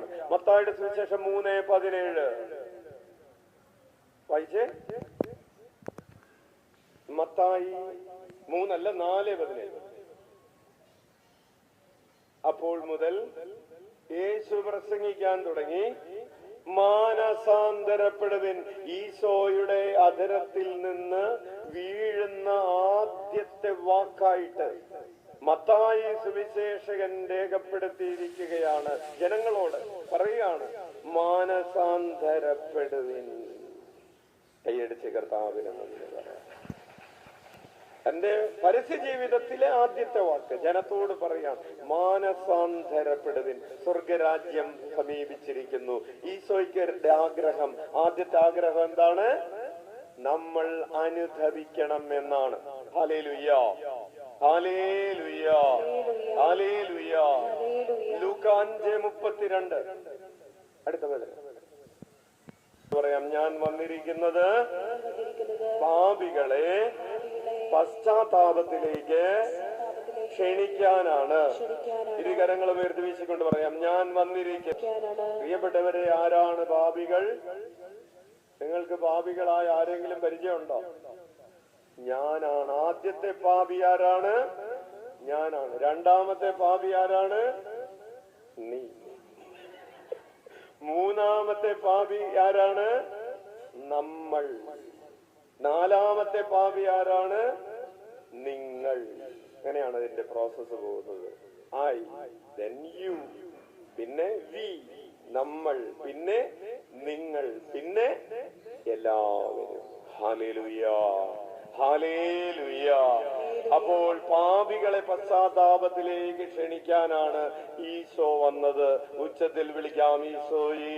വരികയാണ്. മത്തായിയുടെ സുവിശേഷം 3:17 വായിച്ചേ. മത്തായി 4:17. അപ്പോൾ മുതൽ യേശു പ്രസംഗിക്കാൻ തുടങ്ങി, മാനസാന്തരപ്പെടുവിൻ. ഈശോയുടെ അധരത്തിൽ നിന്ന് വീഴുന്ന ആദ്യത്തെ വാക്കായിട്ട് മത്തായി സുവിശേഷകൻ രേഖപ്പെടുത്തിയിരിക്കുകയാണ്. ജനങ്ങളോട് പറയുകയാണ്, മാനസാന്തരപ്പെടുവിൻ. കൈയടിച്ച് കർത്താവിനെ നന്ദി പറയാം. തന്റെ പരസ്യ ജീവിതത്തിലെ ആദ്യത്തെ വാക്ക് ജനത്തോട് പറയാം, മാനസാന്തരപ്പെടുവിൻ, സ്വർഗരാജ്യം സമീപിച്ചിരിക്കുന്നു. ഈശോയ്ക്ക് ആഗ്രഹം, ആദ്യത്തെ ആഗ്രഹം എന്താണ്? നമ്മൾ അനുധവിക്കണം എന്നാണ്. Hallelujah, hallelujah, hallelujah. ലൂക്കാ 5:32 അടുത്ത പറയാം, ഞാൻ വന്നിരിക്കുന്നത് പാപികളെ പശ്ചാത്താപത്തിലേക്ക് ക്ഷണിക്കാനാണ്. ഇരുകരങ്ങളും ഉയർത്തി വീശിക്കൊണ്ട് പറയാം, ഞാൻ വന്നിരിക്കുന്നത്. പ്രിയപ്പെട്ടവരെ, ആരാണ് പാപികൾ? നിങ്ങൾക്ക് പാപികളായ ആരെങ്കിലും പരിചയമുണ്ടോ? ഞാനാണ്. ആദ്യത്തെ പാപി ആരാണ്? ഞാനാണ്. രണ്ടാമത്തെ പാപി ആരാണ്? നീ. മൂന്നാമത്തെ പാപി ആരാണ്? നമ്മൾ. നാലാമത്തെ പാപി ആരാണ്? നിങ്ങൾ. അങ്ങനെയാണ് അതിന്റെ പ്രോസസ് പോകുന്നത്. ഐ, then you, പിന്നെ വി, നമ്മൾ, പിന്നെ നിങ്ങൾ, പിന്നെ എല്ലാവരും. Hallelujah, hallelujah. അപ്പോൾ പാപികളെ പശ്ചാത്താപത്തിലേക്ക് ക്ഷണിക്കാനാണ് ഈശോ വന്നത്. ഉച്ചത്തിൽ വിളിക്കാം, ഈശോയേ